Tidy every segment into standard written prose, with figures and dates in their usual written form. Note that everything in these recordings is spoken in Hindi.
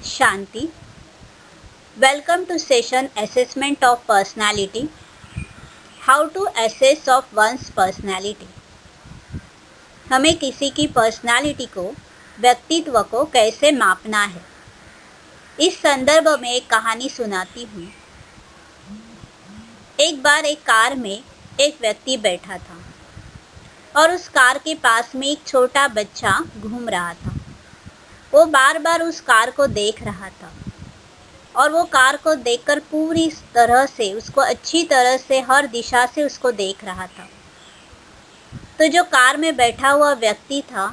Shanti. Welcome to session Assessment of Personality. How to assess of one's personality. हमें किसी की पर्सनालिटी को, व्यक्तित्व को कैसे मापना है, इस संदर्भ में एक कहानी सुनाती हूँ। एक बार एक कार में एक व्यक्ति बैठा था और उस कार के पास में एक छोटा बच्चा घूम रहा था। वो बार बार उस कार को देख रहा था और वो कार को देखकर पूरी तरह से उसको अच्छी तरह से हर दिशा से उसको देख रहा था। तो जो कार में बैठा हुआ व्यक्ति था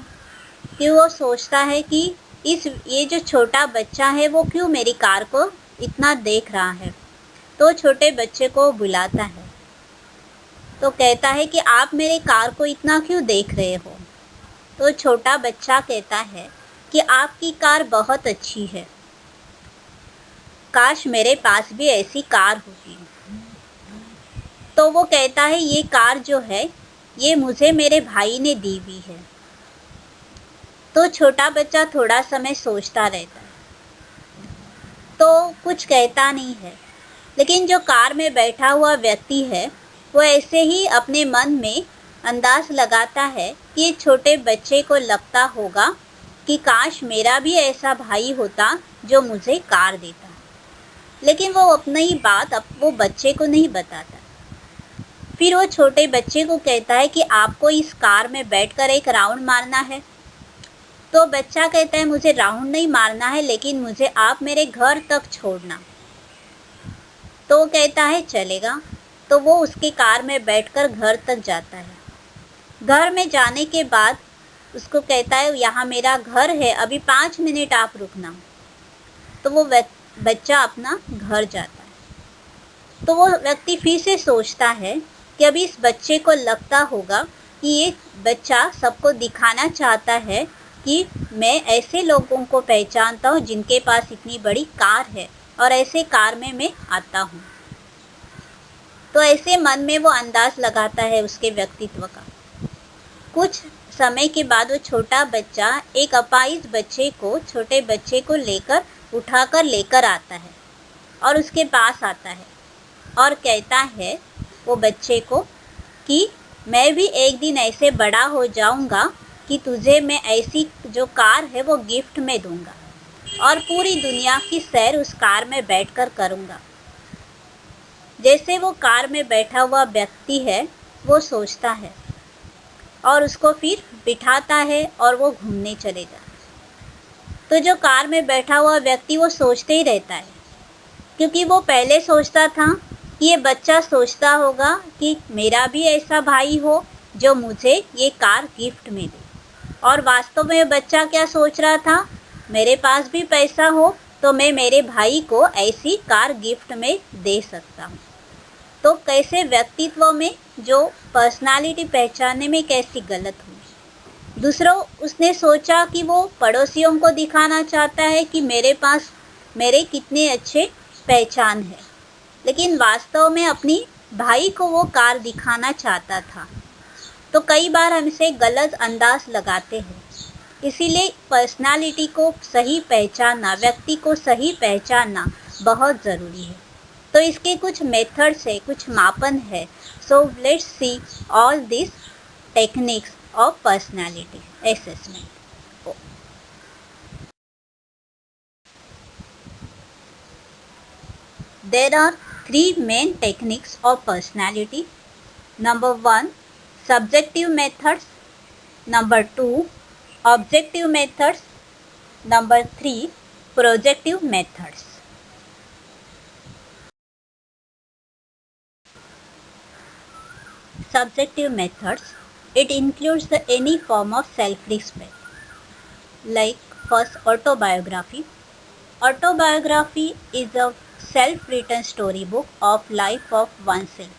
कि वो सोचता है कि ये जो छोटा बच्चा है वो क्यों मेरी कार को इतना देख रहा है। तो छोटे बच्चे को बुलाता है तो कहता है कि आप मेरे कार को इतना क्यों देख रहे हो। तो छोटा बच्चा कहता है कि आपकी कार बहुत अच्छी है, काश मेरे पास भी ऐसी कार होती। तो वो कहता है ये कार जो है ये मुझे मेरे भाई ने दी हुई है। तो छोटा बच्चा थोड़ा समय सोचता रहता है तो कुछ कहता नहीं है, लेकिन जो कार में बैठा हुआ व्यक्ति है वो ऐसे ही अपने मन में अंदाज़ लगाता है कि छोटे बच्चे को लगता होगा कि काश मेरा भी ऐसा भाई होता जो मुझे कार देता। लेकिन वो अपनी बात वो बच्चे को नहीं बताता। फिर वो छोटे बच्चे को कहता है कि आपको इस कार में बैठकर एक राउंड मारना है। तो बच्चा कहता है मुझे राउंड नहीं मारना है, लेकिन मुझे आप मेरे घर तक छोड़ना। तो वो कहता है चलेगा। तो वो उसकी कार में बैठकर घर तक जाता है। घर में जाने के बाद उसको कहता है यहाँ मेरा घर है, अभी 5 मिनट आप रुकना। तो वो बच्चा अपना घर जाता है। तो वो व्यक्ति फिर से सोचता है कि अभी इस बच्चे को लगता होगा कि ये बच्चा सबको दिखाना चाहता है कि मैं ऐसे लोगों को पहचानता हूँ जिनके पास इतनी बड़ी कार है और ऐसे कार में मैं आता हूँ। तो ऐसे मन में वो अंदाज़ लगाता है उसके व्यक्तित्व का। कुछ समय के बाद वो छोटा बच्चा एक अपाहिज छोटे बच्चे को उठाकर लेकर आता है और उसके पास आता है और कहता है वो बच्चे को कि मैं भी एक दिन ऐसे बड़ा हो जाऊंगा कि तुझे मैं ऐसी जो कार है वो गिफ्ट में दूंगा और पूरी दुनिया की सैर उस कार में बैठकर करूंगा। जैसे वो कार में बैठा हुआ व्यक्ति है वो सोचता है और उसको फिर बिठाता है और वो घूमने चले जाता है। तो जो कार में बैठा हुआ व्यक्ति वो सोचते ही रहता है, क्योंकि वो पहले सोचता था कि ये बच्चा सोचता होगा कि मेरा भी ऐसा भाई हो जो मुझे ये कार गिफ्ट में दे। और वास्तव में बच्चा क्या सोच रहा था, मेरे पास भी पैसा हो तो मैं मेरे भाई को ऐसी कार गिफ्ट में दे सकता हूँ। तो कैसे व्यक्तित्व में जो पर्सनालिटी पहचानने में कैसी गलत हुई। दूसरा, उसने सोचा कि वो पड़ोसियों को दिखाना चाहता है कि मेरे पास मेरे कितने अच्छे पहचान है, लेकिन वास्तव में अपनी भाई को वो कार दिखाना चाहता था। तो कई बार हम इसे गलत अंदाज लगाते हैं। इसीलिए पर्सनालिटी को सही पहचानना, व्यक्ति को सही पहचानना बहुत ज़रूरी है। तो इसके कुछ मेथड्स है, कुछ मापन है। So let's see all this techniques of personality assessment. There are 3 main techniques of personality. Number 1, subjective methods. Number 2, objective methods. Number 3, projective methods. Subjective methods. It includes any form of self-respect, like first autobiography. Autobiography is a self-written storybook of life of oneself.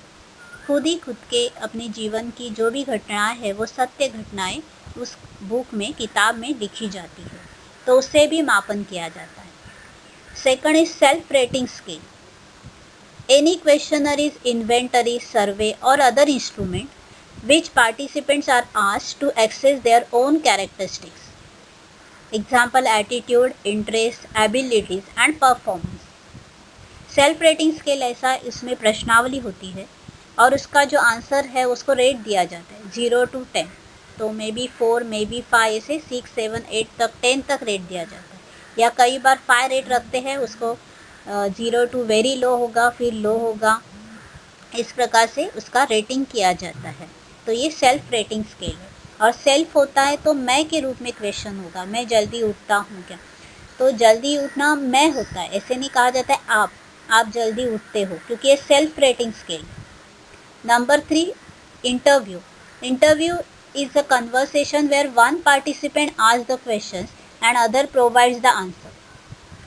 खुद ही खुद के अपने जीवन की जो भी घटनाएं हैं वो सत्य घटनाएं उस बुक में, किताब में लिखी जाती है, तो उससे भी मापन किया जाता है। Second is self rating scale. Any questionnaires, inventory, survey or other instrument which participants are asked to assess their own characteristics. Example attitude, interest, abilities and performance. Self rating scale ऐसा, इसमें प्रश्नावली होती है और उसका जो आंसर है उसको रेट दिया जाता है 0 to 10। तो मे बी 4, मे बी 5, ऐसे 6, 7, 8 तक, 10 तक रेट दिया जाता है। या कई बार 5 रेट रखते हैं उसको, 0 to वेरी लो होगा, फिर लो होगा, इस प्रकार से उसका रेटिंग किया जाता है। तो ये सेल्फ रेटिंग स्केल है। और सेल्फ होता है तो मैं के रूप में क्वेश्चन होगा, मैं जल्दी उठता हूँ क्या? तो जल्दी उठना मैं होता है, ऐसे नहीं कहा जाता है आप जल्दी उठते हो, क्योंकि ये self rating scale. Number 3, interview. Interview is a conversation where one participant asks the questions and other provides the answer।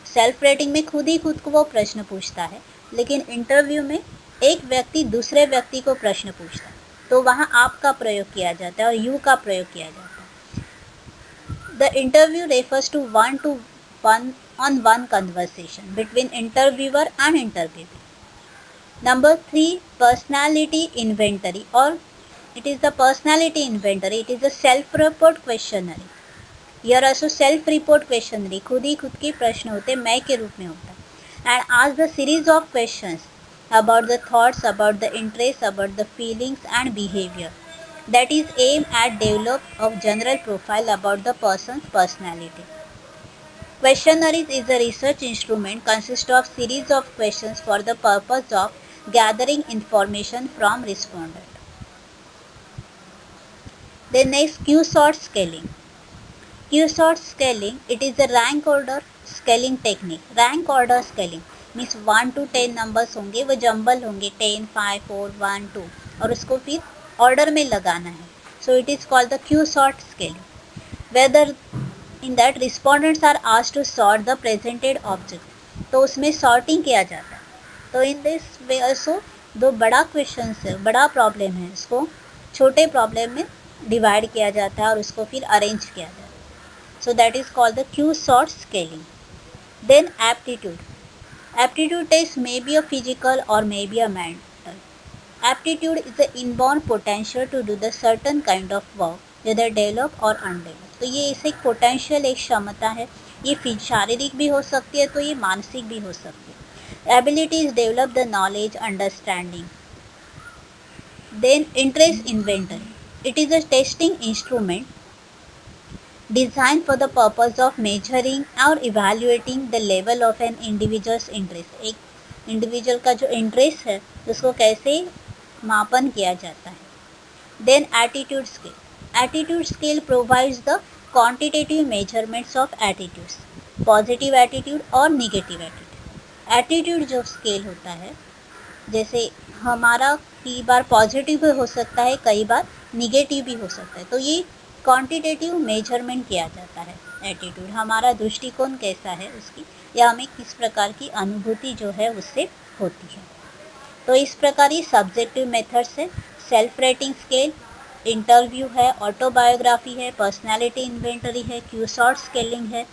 Self rating में खुद ही खुद को वो प्रश्न पूछता है, लेकिन इंटरव्यू में एक व्यक्ति दूसरे व्यक्ति को प्रश्न पूछता है, तो वहाँ आप का प्रयोग किया जाता है और यू का प्रयोग किया जाता है। The interview refers to one on one conversation between interviewer and interviewer. Number 3, personality inventory, or it is the personality inventory. It is a self-report questionnaire. Here also self-report questionnaire, खुद ही खुद के प्रश्न होते, मैं के रूप में होता है। And ask the series of questions about the thoughts, about the interests, about the feelings and behavior. That is aimed at develop of general profile about the person's personality. Questionnaire is a research instrument consist of series of questions for the purpose of gathering information from respondent. Then next, Q-sort scaling. Q-sort scaling, it is a rank order scaling technique. Rank order scaling means 1 to 10 numbers होंगे, वो जंबल होंगे 10, 5, 4, 1, 2, और उसको फिर ऑर्डर में लगाना है। So it is called the Q-sort scaling. Whether in that respondents are asked to sort the presented object, तो उसमें सॉर्टिंग किया जाता है। तो इन दिस वे ऑल्सो दो बड़ा क्वेश्चन है, बड़ा प्रॉब्लम है, इसको छोटे प्रॉब्लम में डिवाइड किया जाता है और उसको फिर अरेंज किया जाता है। So that is called the Q sort scaling. Then aptitude. Aptitude test may be a physical और may be a mental. Aptitude is a inborn potential to do the certain kind of work, whether develop और अनडेवलप। तो ये इसे एक पोटेंशियल, एक क्षमता है, ये शारीरिक भी हो सकती है, तो ये मानसिक भी हो सकती है। Ability is develop the knowledge, understanding. Then interest inventory. It is a testing instrument designed for the purpose of measuring or evaluating the level of an individual's interest. एक इंडिविजुअल का जो इंटरेस्ट है उसको कैसे मापन किया जाता है। Then attitude scale. Attitude scale provides the quantitative measurements of attitudes, positive attitude और negative attitude। एटीट्यूड जो स्केल होता है, जैसे हमारा कई बार पॉजिटिव भी हो सकता है, कई बार निगेटिव भी हो सकता है, तो ये क्वांटिटेटिव मेजरमेंट किया जाता है। एटीट्यूड हमारा दृष्टिकोण कैसा है उसकी, या हमें किस प्रकार की अनुभूति जो है उससे होती है। तो इस प्रकार ये सब्जेक्टिव मेथड्स है। सेल्फ रेटिंग स्केल, इंटरव्यू है, ऑटोबायोग्राफी है, पर्सनालिटी इन्वेंटरी है, क्यू सॉर्ट स्केलिंग है,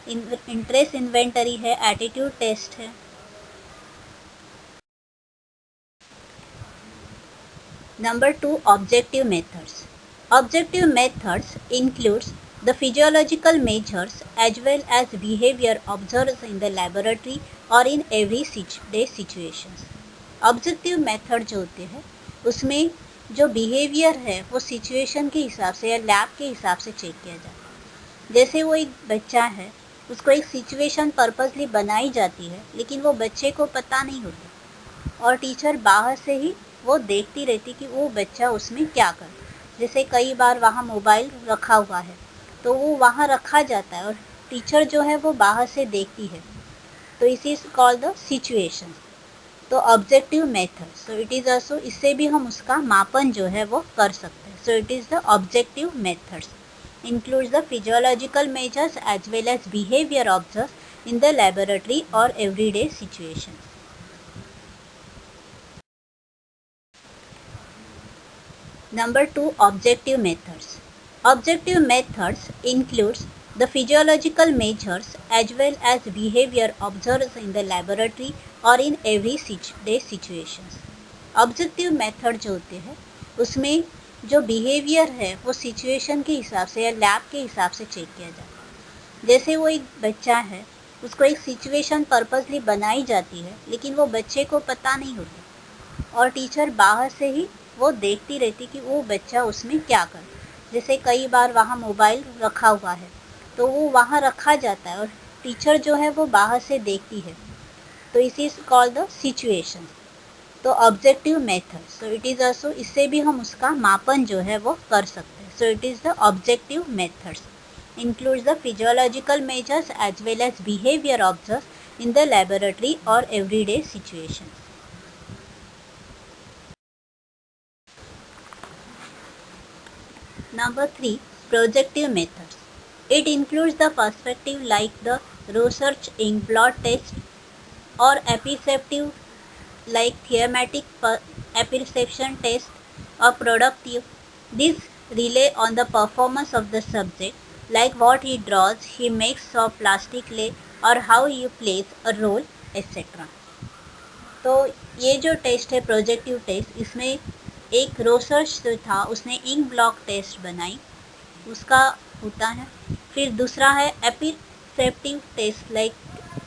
इंटरेस्ट इन्वेंटरी है, एटीट्यूड टेस्ट है। Number 2, objective methods. Objective methods includes the physiological measures as well as behavior observed in the laboratory or in everyday situations. Objective method जो होते हैं उसमें जो behavior है वो situation के हिसाब से या लैब के हिसाब से चेक किया जाता है। जैसे वो एक बच्चा है, उसको एक सिचुएशन पर्पसली बनाई जाती है, लेकिन वो बच्चे को पता नहीं होता और टीचर बाहर से ही वो देखती रहती कि वो बच्चा उसमें क्या कर। जैसे कई बार वहाँ मोबाइल रखा हुआ है तो वो वहाँ रखा जाता है और टीचर जो है वो बाहर से देखती है, तो इस इज कॉल्ड द सिचुएशन। तो objective method, so it is also, इससे भी हम उसका मापन जो है वो कर सकते हैं। सो it is the objective methods includes the physiological measures as well as behavior observed in the laboratory or everyday situations. Number 2, objective methods. Objective methods includes the physiological measures as well as behavior observed in the laboratory or in everyday situations. Objective method जो होते हैं उसमें जो बिहेवियर है वो सिचुएशन के हिसाब से या लैब के हिसाब से चेक किया जाता है। जैसे वो एक बच्चा है, उसको एक सिचुएशन पर्पसली बनाई जाती है, लेकिन वो बच्चे को पता नहीं होता और टीचर बाहर से ही वो देखती रहती कि वो बच्चा उसमें क्या कर। जैसे कई बार वहाँ मोबाइल रखा हुआ है तो वो वहाँ रखा जाता है और टीचर जो है वो बाहर से देखती है, तो इस इज कॉल्ड द सिचुएशन। तो objective method, so it is also, इससे भी हम उसका मापन जो है वो कर सकते हैं। सो it is the objective methods includes the physiological measures as well as behavior observed in the laboratory or everyday situations. Number 3, projective methods. It includes the perspective like the Rorschach inkblot test or apperceptive like thematic apperception test or productive. These rely on the performance of the subject, like what he draws, he makes of plastic clay और how he plays a role etc. तो ये जो टेस्ट है प्रोजेक्टिव टेस्ट, इसमें एक रोसर्च जो था उसने इंक ब्लॉक टेस्ट बनाई, उसका होता है। फिर दूसरा है एपिसेप्टिव टेस्ट, लाइक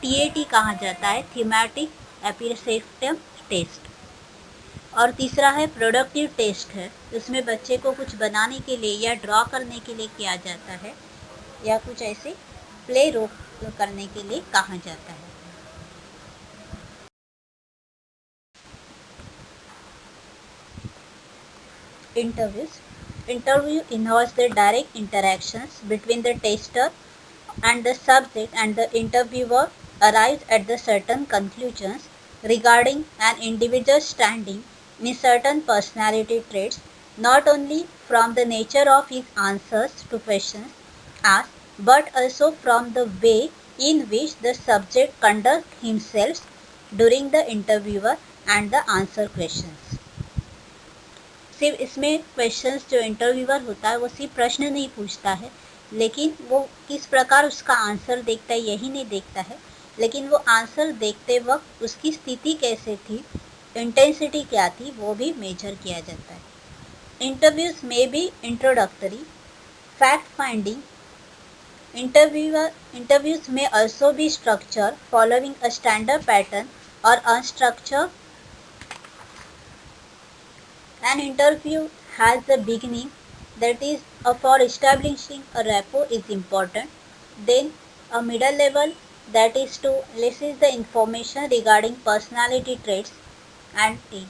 TAT कहा जाता है, थीमेटिक एपिसेप्टिव टेस्ट। और तीसरा है प्रोडक्टिव टेस्ट है, इसमें बच्चे को कुछ बनाने के लिए या ड्रॉ करने के लिए किया जाता है या कुछ ऐसे प्ले रोल करने के लिए कहा जाता है। Interview involves the direct interactions between the tester and the subject, and the interviewer arrives at the certain conclusions regarding an individual's standing in certain personality traits, not only from the nature of his answers to questions asked, but also from the way in which the subject conducts himself during the interviewer and the answer questions. सिर्फ इसमें क्वेश्चंस जो इंटरव्यूअर होता है वो सिर्फ प्रश्न नहीं पूछता है, लेकिन वो किस प्रकार उसका आंसर देखता है यही नहीं देखता है, लेकिन वो आंसर देखते वक्त उसकी स्थिति कैसे थी, इंटेंसिटी क्या थी, वो भी मेजर किया जाता है। इंटरव्यूज में भी इंट्रोडक्टरी, फैक्ट फाइंडिंग, इंटरव्यूज में also be structure following a standard pattern or unstructured. An interview has the beginning, that is for establishing a rapport is important, then a middle level, that is to elicit the information regarding personality traits, and end.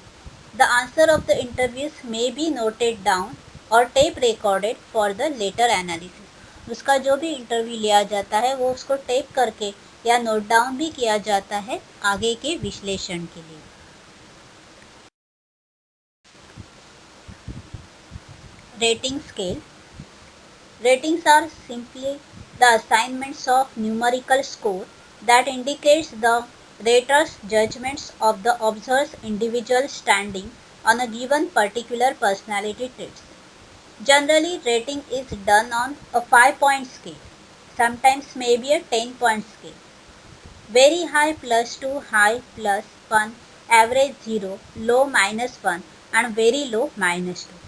The answer of the interviews may be noted down or tape recorded for the later analysis. उसका जो भी इंटरव्यू लिया जाता है वो उसको टेप करके या नोट डाउन भी किया जाता है आगे के विश्लेषण के लिए। Rating scale. Ratings are simply the assignments of numerical score that indicates the rater's judgments of the observer's individual standing on a given particular personality traits. Generally, rating is done on a 5-point scale, sometimes maybe a 10-point scale. Very high +2, high +1, average 0, low -1 and very low -2.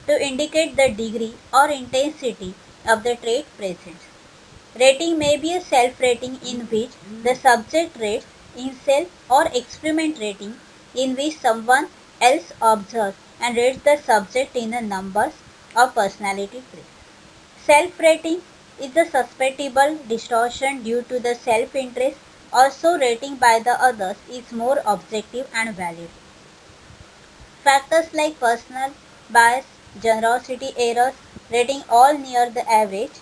To indicate the degree or intensity of the trait present. Rating may be a self-rating in which the subject rates himself or experiment rating in which someone else observes and rates the subject in the numbers of personality traits. Self-rating is the susceptible distortion due to the self-interest. Also, rating by the others is more objective and valid. Factors like personal bias, generosity errors, rating all near the average,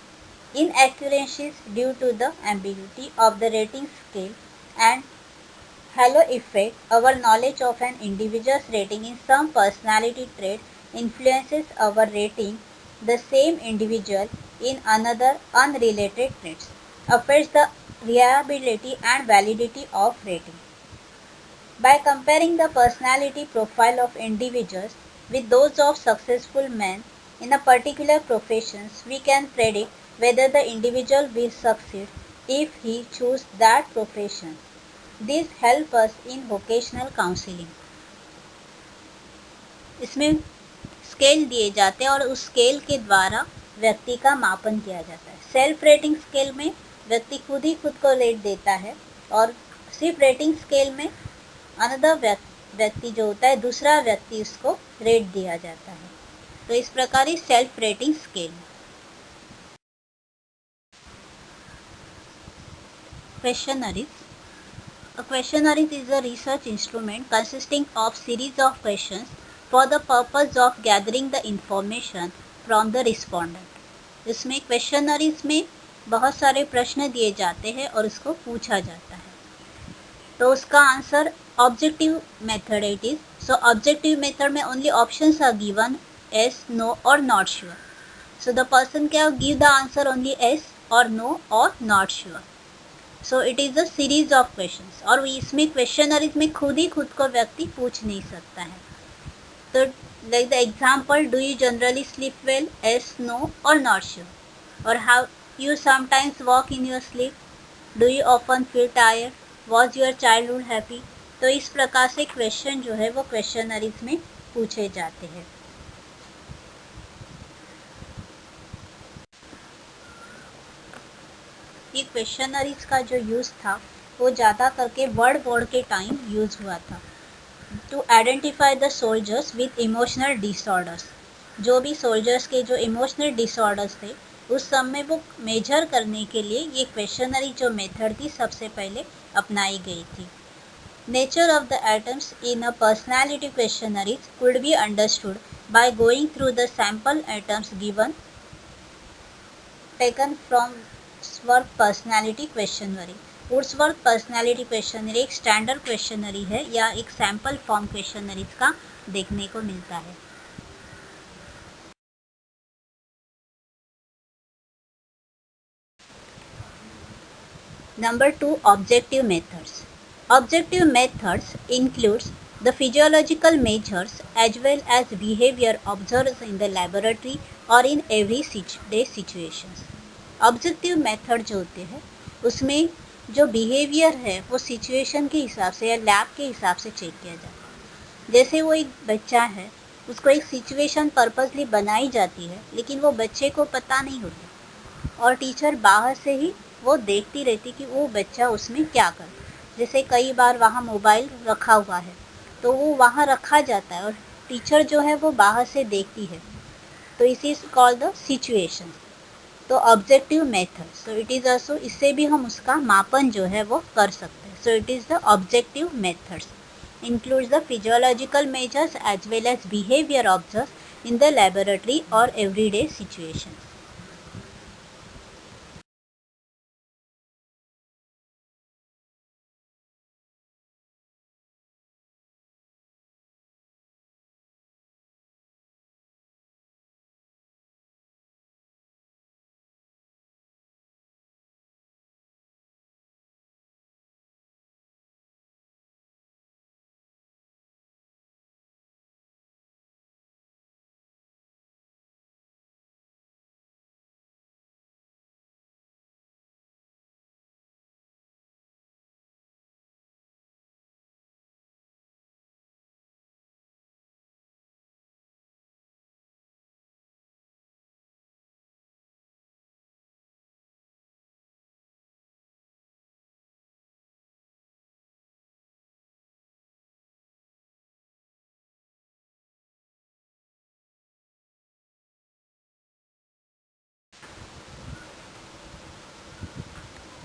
inaccuracies due to the ambiguity of the rating scale, and halo effect, our knowledge of an individual's rating in some personality trait influences our rating the same individual in another unrelated traits, affects the reliability and validity of rating. By comparing the personality profile of individuals with those of successful men in a particular profession, we can predict whether the individual will succeed if he chooses that profession. This helps us in vocational counseling. इसमें स्केल दिए जाते हैं और उस स्केल के द्वारा व्यक्ति का मापन किया जाता है। सेल्फ रेटिंग स्केल में व्यक्ति खुद ही खुद को रेट देता है और सिर्फ रेटिंग स्केल में अनदर व्यक्ति जो होता है दूसरा व्यक्ति उसको रेट दिया जाता है। तो इस प्रकार ही self rating scale. Questionnaires. A questionnaire is a research instrument consisting of series of questions for the purpose of gathering the information from the respondent. इसमें क्वेश्चनरीज में बहुत सारे प्रश्न दिए जाते हैं और उसको पूछा जाता है। तो उसका answer objective method it is. So objective method में only options are given yes, no और not sure. So the person can give the answer only yes और नो और not sure. So it is a series of questions. और इसमें क्वेश्चनरीज में खुद ही खुद को व्यक्ति पूछ नहीं सकता है। तो like the example, do you generally sleep well, yes, no और not sure. Or how you sometimes walk in your sleep, do you often feel tired, was your childhood happy. तो इस प्रकार से क्वेश्चन जो है वो क्वेश्चनरीज में पूछे जाते हैं। ये क्वेश्चनरीज का जो यूज़ था वो ज़्यादा करके वर्ल्ड वॉर के टाइम यूज़ हुआ था to identify the soldiers with emotional disorders. जो भी सोल्जर्स के जो इमोशनल डिसऑर्डर्स थे उस समय वो मेजर करने के लिए ये क्वेश्चनरी जो मेथड थी सबसे पहले अपनाई गई थी। Nature of the atoms in a personality questionnaires could be understood by going through the sample atoms given taken from Wordsworth personality questionnaire. Wordsworth personality questionnaire एक स्टैंडर्ड क्वेश्चनरी है या एक सैम्पल फॉर्म क्वेश्चनरीज का देखने को मिलता है। Number 2, objective methods. Objective methods includes the physiological measures as well as behavior observed in the laboratory or in everyday situations. Objective method जो होते हैं उसमें जो बिहेवियर है वो सिचुएशन के हिसाब से या लैब के हिसाब से चेक किया जाता है। जैसे वो एक बच्चा है, उसको एक सिचुएशन पर्पसली बनाई जाती है लेकिन वो बच्चे को पता नहीं होता और टीचर बाहर से ही वो देखती रहती कि वो बच्चा उसमें क्या कर। जैसे कई बार वहाँ मोबाइल रखा हुआ है तो वो वहाँ रखा जाता है और टीचर जो है वो बाहर से देखती है, तो इस इज कॉल्ड द सिचुएशन। तो objective method, so it is also, इससे भी हम उसका मापन जो है वो कर सकते हैं। सो it is the objective methods includes the physiological measures as well as behavior observed in the laboratory or everyday situations.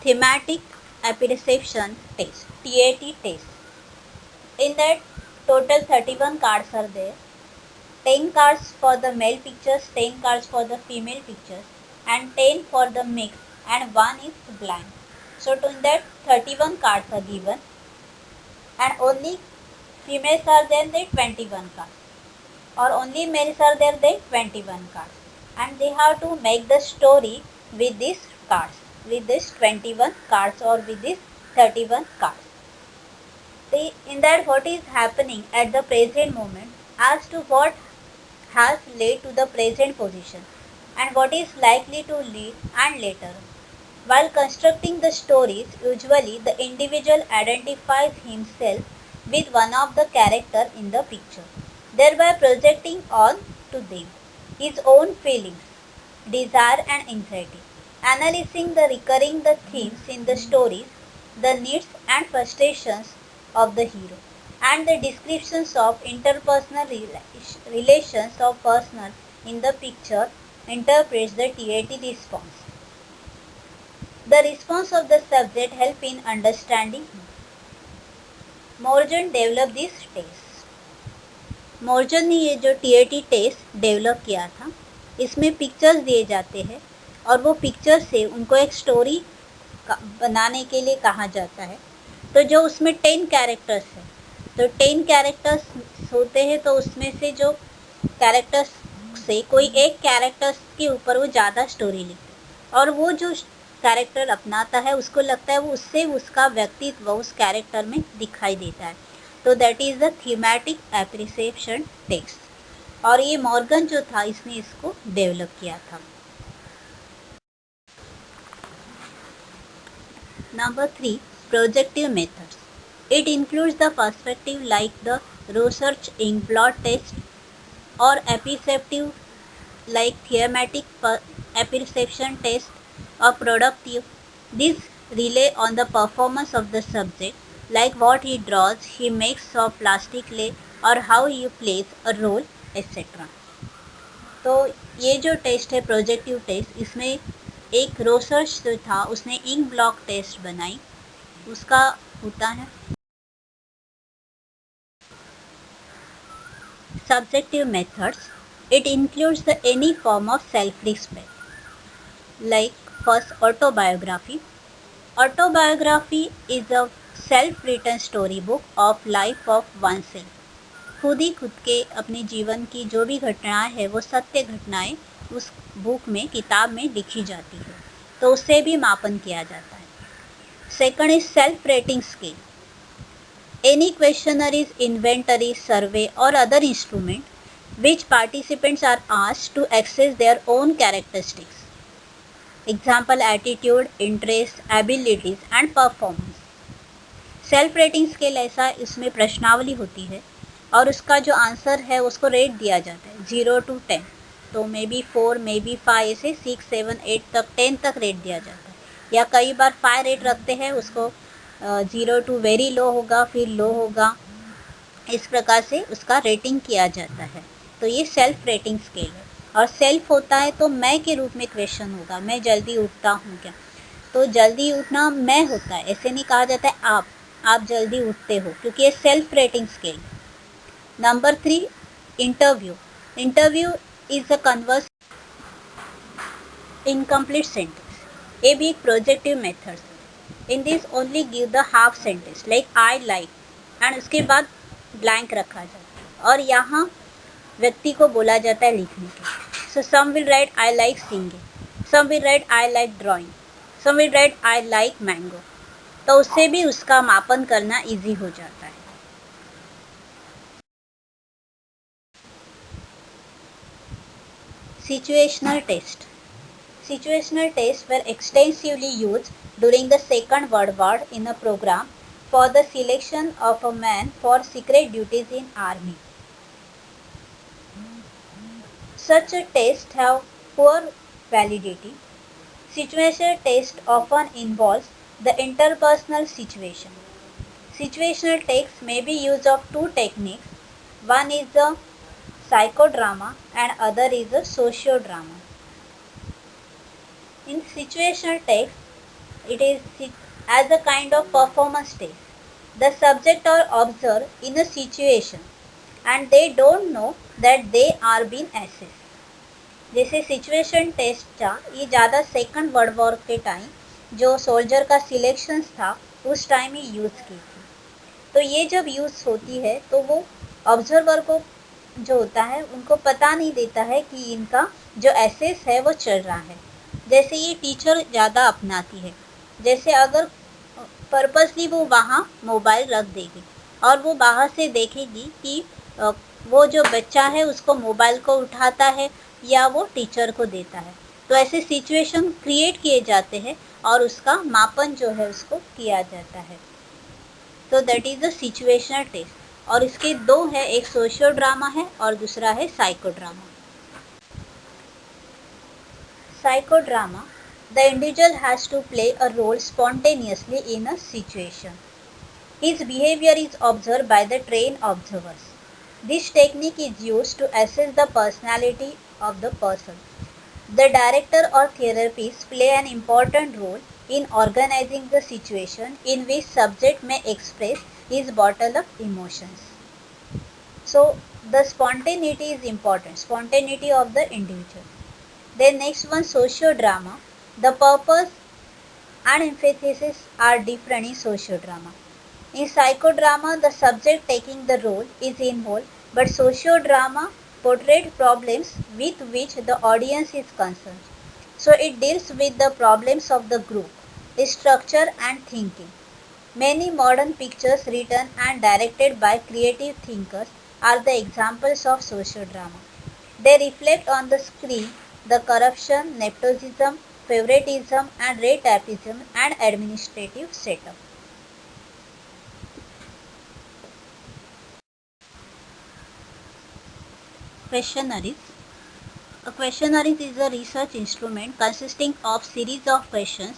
Thematic apperception test, TAT test. In that total 31 cards are there. 10 cards for the male pictures, 10 cards for the female pictures and 10 for the mix and 1 is blank. So in that 31 cards are given and only females are there, they 21 cards, or only males are there, they 21 cards, and they have to make the story with these cards, with this 21 cards or with this 31 cards. In that what is happening at the present moment as to what has led to the present position and what is likely to lead and later. While constructing the stories, usually the individual identifies himself with one of the characters in the picture, thereby projecting on to them his own feelings, desire and anxiety, Analyzing the recurring the themes in the stories, the needs and frustrations of the hero, and the descriptions of interpersonal relations of persons in the picture interprets the TAT response. The response of the subject help in understanding. Morgan developed this test. Morgan ने ये जो TAT टेस्ट डेवलप किया था, इसमें पिक्चर्स दिए जाते हैं और वो पिक्चर से उनको एक स्टोरी बनाने के लिए कहा जाता है। तो जो उसमें 10 कैरेक्टर्स हैं, तो 10 कैरेक्टर्स होते हैं, तो उसमें से जो कैरेक्टर्स से कोई एक कैरेक्टर्स के ऊपर वो ज़्यादा स्टोरी लिखते और वो जो कैरेक्टर अपनाता है उसको लगता है वो उससे उसका व्यक्तित्व उस कैरेक्टर में दिखाई देता है। तो that is the thematic appreciation text, और ये मॉर्गन जो था इसने इसको डेवलप किया था। Number 3, projective methods. It includes the perspective like the Rorschach ink blot test or apperceptive like thematic apperception test or productive. These rely on the performance of the subject, like what he draws, he makes of plastic clay और how he plays a role etc. तो ये जो टेस्ट है प्रोजेक्टिव टेस्ट, इसमें एक रोसर्च जो था उसने इंक ब्लॉक टेस्ट बनाई, उसका होता है subjective methods. It includes the any form of self respect like first autobiography. Autobiography is a self written story book of life of oneself. खुद ही खुद के अपने जीवन की जो भी घटनाएं हैं वो सत्य घटनाएं उस बुक में किताब में लिखी जाती है, तो उससे भी मापन किया जाता है. Second is self rating scale. Any questionnaires, inventory, survey और other instrument which participants are asked to access their own characteristics. Example attitude, interest, abilities and performance. Self rating scale ऐसा, इसमें प्रश्नावली होती है और उसका जो आंसर है उसको रेट दिया जाता है 0 to 10. तो मे बी 4, मे बी 5, ऐसे 6, 7, 8 तक 10 तक रेट दिया जाता है, या कई बार 5 रेट रखते हैं उसको. 0 to वेरी लो होगा, फिर लो होगा, इस प्रकार से उसका रेटिंग किया जाता है. तो ये सेल्फ रेटिंग स्केल है. और सेल्फ होता है तो मैं के रूप में क्वेश्चन होगा, मैं जल्दी उठता हूँ क्या, तो जल्दी उठना मैं होता है, ऐसे नहीं कहा जाता है आप जल्दी उठते हो, क्योंकि ये सेल्फ रेटिंग स्केल है. Number 3, interview. Interview is a converse incomplete sentence. ये भी एक प्रोजेक्टिव मेथड है. In this only give the half sentence like I like and उसके बाद ब्लैंक रखा जाता है और यहाँ व्यक्ति को बोला जाता है लिखने के. So some will write I like singing, some will write I like drawing, some will write I like mango. तो उससे भी उसका मापन करना इजी हो जाता है. Situational test. Situational tests were extensively used during the Second World War in a program for the selection of a man for secret duties in army. Such a tests have poor validity. Situational test often involves the interpersonal situation. Situational tests may be used of two techniques. One is the psychodrama and other is a sociodrama. In situational text, it is as a kind of performance test. The subject or observer in a situation and they don't know that they are being assessed. जैसे सिचुएशन टेस्टचा ये ज़्यादा सेकंड वर्ल्ड वॉर के टाइम जो सोल्जर का सिलेक्शंस था उस टाइम ही यूज़ की थी. तो ये जब यूज़ होती है तो वो ऑब्जर्वर को जो होता है उनको पता नहीं देता है कि इनका जो एसेस है वो चल रहा है. जैसे ये टीचर ज़्यादा अपनाती है, जैसे अगर पर्पसली वो वहाँ मोबाइल रख देगी और वो बाहर से देखेगी कि वो जो बच्चा है उसको मोबाइल को उठाता है या वो टीचर को देता है, तो ऐसे सिचुएशन क्रिएट किए जाते हैं और उसका मापन जो है उसको किया जाता है. तो that is the situational test. और इसके दो है, एक सोशियो ड्रामा है और दूसरा है psycho drama. Psycho drama The individual has to play a role spontaneously in a situation. His behavior is observed by the trained observers. This technique is used to assess the personality of the person. The director or therapist play an important role in organizing the situation in which subject may express his bottle of emotions. So the spontaneity is important, spontaneity of the individual. Then next one, sociodrama. The purpose and emphasis are different in sociodrama. In psychodrama, the subject taking the role is involved, but sociodrama portrayed problems with which the audience is concerned. So it deals with the problems of the group, structure and thinking. Many modern pictures written and directed by creative thinkers are the examples of sociodrama. They reflect on the screen the corruption, nepotism, favoritism and rateapism and administrative setup. Questionnaires. A questionnaire is a research instrument consisting of series of questions